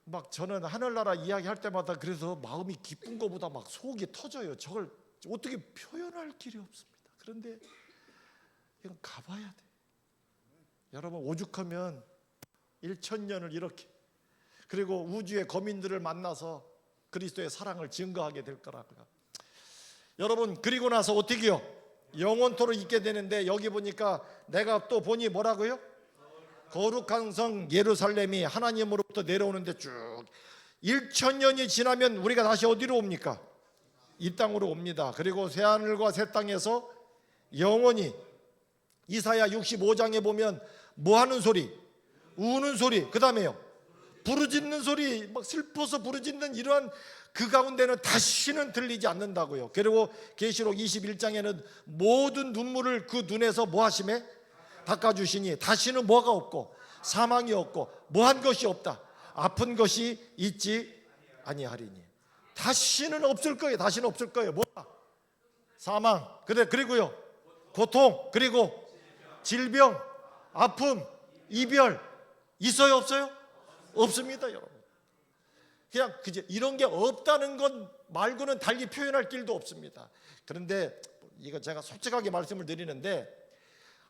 막 저는 하늘나라 이야기할 때마다 그래서 마음이 기쁜 것보다 막 속이 터져요. 저걸 어떻게 표현할 길이 없습니다. 그런데 이건 가봐야 돼. 여러분, 오죽하면 1000년을 이렇게, 그리고 우주의 거민들을 만나서 그리스도의 사랑을 증거하게 될 거라고요. 여러분, 그리고 나서 어떻게요? 영원토록 있게 되는데, 여기 보니까 내가 또 보니 뭐라고요? 거룩한 성 예루살렘이 하나님으로부터 내려오는데 쭉 1000년이 지나면 우리가 다시 어디로 옵니까? 이 땅으로 옵니다. 그리고 새하늘과 새 땅에서 영원히, 이사야 65장에 보면 뭐 하는 소리? 우는 소리. 그 다음에요, 부르짖는 소리, 막 슬퍼서 부르짖는 이러한 그 가운데는 다시는 들리지 않는다고요. 그리고 계시록 21장에는 모든 눈물을 그 눈에서 뭐 하심에 닦아주시니 다시는 뭐가 없고 사망이 없고 뭐한 것이 없다. 아픈 것이 있지 아니하리니. 다시는 없을 거예요. 다시는 없을 거예요. 뭐야? 사망. 그리고요. 고통. 그리고 질병, 아픔, 이별. 있어요, 없어요? 없습니다, 여러분. 그냥 이런 게 없다는 것 말고는 달리 표현할 길도 없습니다. 그런데 이거 제가 솔직하게 말씀을 드리는데,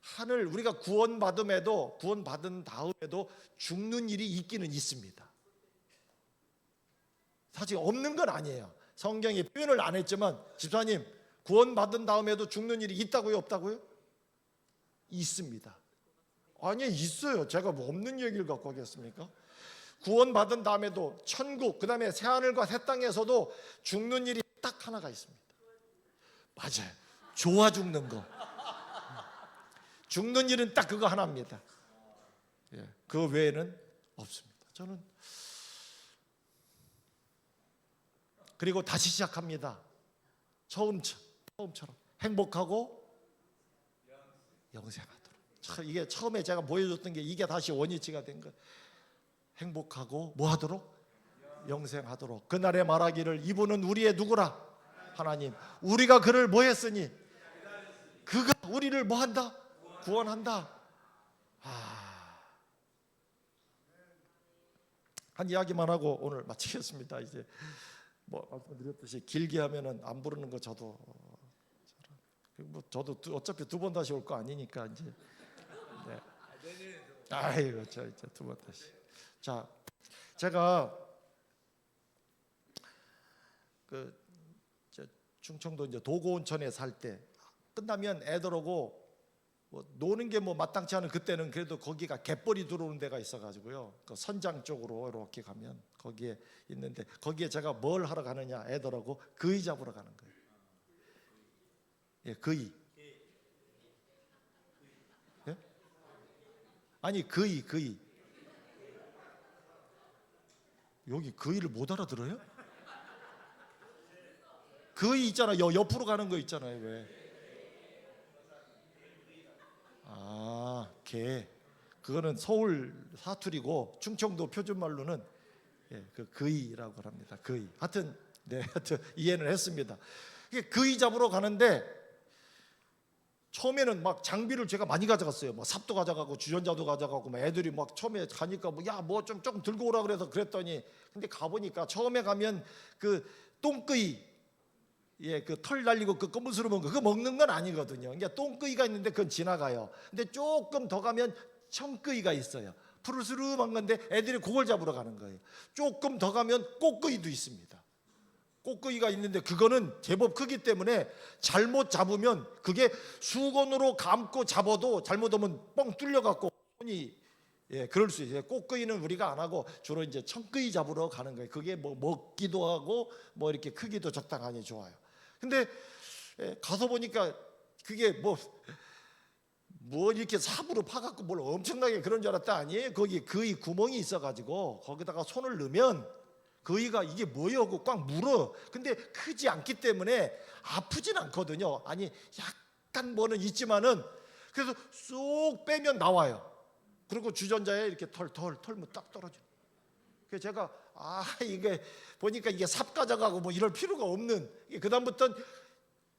하늘 우리가 구원받은 다음에도 죽는 일이 있기는 있습니다. 사실 없는 건 아니에요. 성경이 표현을 안 했지만, 집사님 구원받은 다음에도 죽는 일이 있다고요, 없다고요? 있습니다. 아니, 있어요. 제가 뭐 없는 얘기를 갖고 하겠습니까? 구원받은 다음에도 천국, 그 다음에 새하늘과 새 땅에서도 죽는 일이 딱 하나가 있습니다. 맞아요. 좋아 죽는 거. 죽는 일은 딱 그거 하나입니다. 그 외에는 없습니다. 저는 그리고 다시 시작합니다. 처음처럼 행복하고 영생하도록. 이게 처음에 제가 보여줬던 게 이게 다시 원위치가 된 거예요. 행복하고 뭐 하도록? 영생하도록. 그날에 말하기를 이분은 우리의 누구라? 하나님. 우리가 그를 뭐 했으니? 그가 우리를 뭐 한다? 구원한다. 한 이야기만 하고 오늘 마치겠습니다. 이제 뭐 말씀드렸듯이 길게 하면은 안 부르는 거 저도 어차피 두 번 다시 올 거 아니니까 이제. 네. 아이고 저 이제 두 번 다시. 자, 제가 충청도 이제 도고온천에 살 때 끝나면 애들하고 뭐 노는 게 뭐 마땅치 않은 그때는 그래도 거기가 갯벌이 들어오는 데가 있어가지고요. 그 선장 쪽으로 이렇게 가면 거기에 있는데 거기에 제가 뭘 하러 가느냐 애들하고 거의 잡으러 가는 거예요. 예, 거의. 예? 아니 거의. 여기 거의를 못 알아들어요? 거의 있잖아요. 옆으로 가는 거 있잖아요. 왜? 개. 그거는 서울 사투리고 충청도 표준말로는 그 거의라고 합니다. 거의. 하여튼 이해는 했습니다. 이게 거의 잡으러 가는데 처음에는 막 장비를 제가 많이 가져갔어요. 뭐 삽도 가져가고 주전자도 가져가고 막 애들이 막 처음에 가니까 뭐 좀 들고 오라 그래서 그랬더니 근데 가보니까 처음에 가면 그 똥거이 그 털 날리고 그 검은스러운 거 그거 먹는 건 아니거든요. 그러니까 똥거이가 있는데 그건 지나가요. 근데 조금 더 가면 청거이가 있어요. 푸르스름한 건데 애들이 그걸 잡으러 가는 거예요. 조금 더 가면 꽃거이도 있습니다. 꽃거이가 있는데 그거는 제법 크기 때문에 잘못 잡으면 그게 수건으로 감고 잡아도 잘못하면 뻥 뚫려갖고 손이 그럴 수 있어요. 꽃거이는 우리가 안 하고 주로 이제 청거이 잡으러 가는 거예요. 그게 뭐 먹기도 하고 뭐 이렇게 크기도 적당하니 좋아요. 근데 가서 보니까 그게 뭐 이렇게 삽으로 파갖고 뭘 엄청나게 그런 줄 알았다 아니에요. 거기 거의 구멍이 있어가지고 거기다가 손을 넣으면 거의가 이게 뭐예요 하고 꽉 물어. 근데 크지 않기 때문에 아프진 않거든요. 아니 약간 뭐는 있지만은 그래서 쏙 빼면 나와요. 그리고 주전자에 이렇게 털면 딱 떨어져. 그래서 제가 이게 보니까 이게 삽 가져가고 뭐 이럴 필요가 없는. 그다음부터는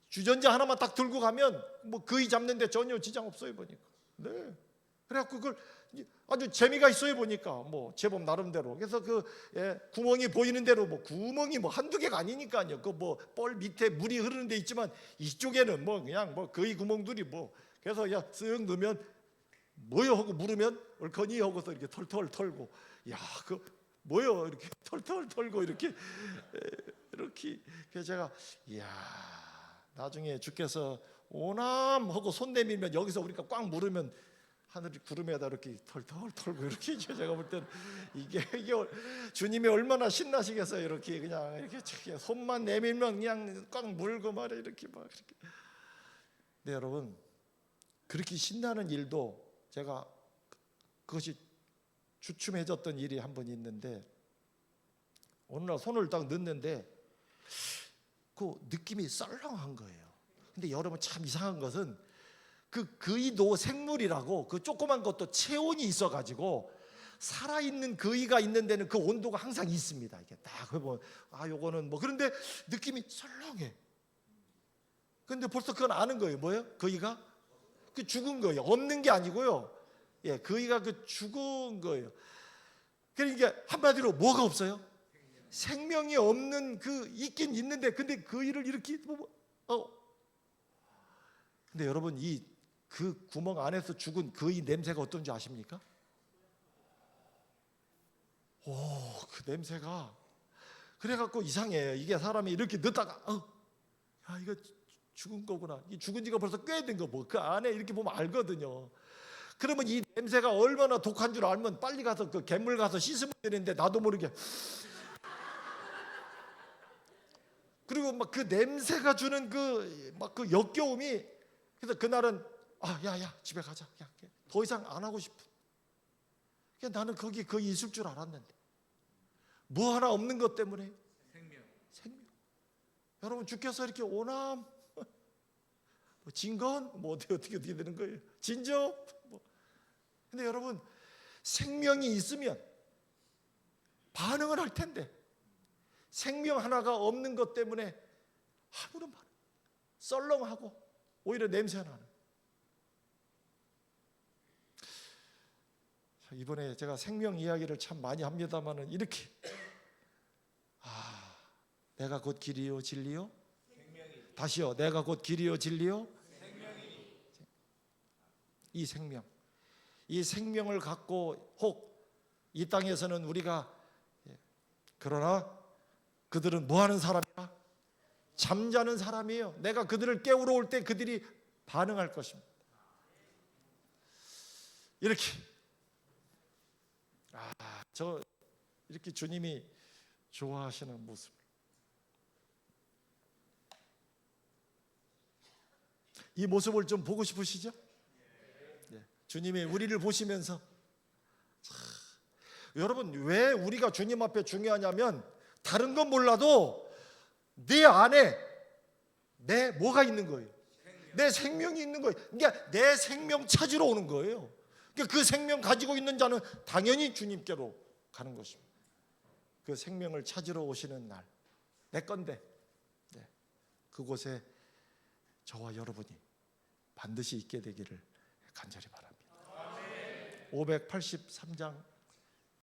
주전자 하나만 딱 들고 가면 뭐 거의 잡는데 전혀 지장 없어요 보니까. 네. 그래갖고 그걸 아주 재미가 있어요 보니까 뭐 제법 나름대로. 그래서 구멍이 보이는 대로 뭐 구멍이 뭐 한두 개가 아니니까요. 그 뭐 뻘 밑에 물이 흐르는 데 있지만 이쪽에는 뭐 그냥 뭐 거의 구멍들이 뭐 그래서 쓱 넣으면 뭐요 하고 물으면 얼커니 하고서 이렇게 털털 털고 그 뭐요 이렇게 털털 털고 이렇게 그래서 제가 나중에 주께서 오남 하고 손 내밀면 여기서 우리가 꽉 물으면 하늘이 구름에다 이렇게 털털 털고 이렇게 제가 볼 때는 이게 주님이 얼마나 신나시겠어요. 이렇게 그냥 이렇게 손만 내밀면 그냥 꽉 물고 말해 이렇게 막 이렇게. 네 여러분 그렇게 신나는 일도 제가 그것이 주춤해졌던 일이 한 번 있는데, 어느 날 손을 딱 넣는데 그 느낌이 썰렁한 거예요. 근데 여러분 참 이상한 것은 그 거의도 생물이라고 그 조그만 것도 체온이 있어가지고 살아있는 거의가 있는 데는 그 온도가 항상 있습니다. 이게 딱 해보면 요거는 뭐, 그런데 느낌이 썰렁해. 근데 벌써 그건 아는 거예요. 뭐예요? 거의가 그 죽은 거예요. 없는 게 아니고요. 예, 거의가 그 죽은 거예요. 그러니까 한마디로 뭐가 없어요? 생명이 없는 그 있긴 있는데, 근데 거의를 이렇게 보면 근데 여러분 이 그 구멍 안에서 죽은 거의 냄새가 어떤지 아십니까? 그 냄새가 그래갖고 이상해요. 이게 사람이 이렇게 넣다가 이거 죽은 거구나. 이 죽은 지가 벌써 꽤 된 거 뭐 그 안에 이렇게 보면 알거든요. 그러면 이 냄새가 얼마나 독한 줄 알면 빨리 가서 그 갯물 가서 씻으면 되는데 나도 모르게. 그리고 막 그 냄새가 주는 그 역겨움이, 그래서 그날은 야야 집에 가자. 더 이상 안 하고 싶어. 나는 거기 거의 있을 줄 알았는데 뭐 하나 없는 것 때문에 생명. 여러분 주께서 이렇게 오남 진건 뭐 어떻게 되는 거예요? 진저 뭐. 근데 여러분 생명이 있으면 반응을 할 텐데 생명 하나가 없는 것 때문에 아무런 반응, 썰렁하고 오히려 냄새나는. 이번에 제가 생명 이야기를 참 많이 합니다만은 이렇게 내가 곧 길이요 진리요 생명이니. 다시요. 내가 곧 길이요 진리요 생명이니. 이 생명을 갖고 혹 이 땅에서는 우리가 그러나 그들은 뭐 하는 사람이야? 잠자는 사람이에요. 내가 그들을 깨우러 올 때 그들이 반응할 것입니다. 이렇게 이렇게 주님이 좋아하시는 모습. 이 모습을 좀 보고 싶으시죠? 네. 주님이 우리를 보시면서 여러분 왜 우리가 주님 앞에 중요하냐면 다른 건 몰라도 내 안에 내 뭐가 있는 거예요? 내 생명이 있는 거예요. 그러니까 내 생명 찾으러 오는 거예요. 그러니까 그 생명 가지고 있는 자는 당연히 주님께로 가는 것입니다. 그 생명을 찾으러 오시는 날, 내 건데 그곳에 저와 여러분이 반드시 있게 되기를 간절히 바랍니다. 583장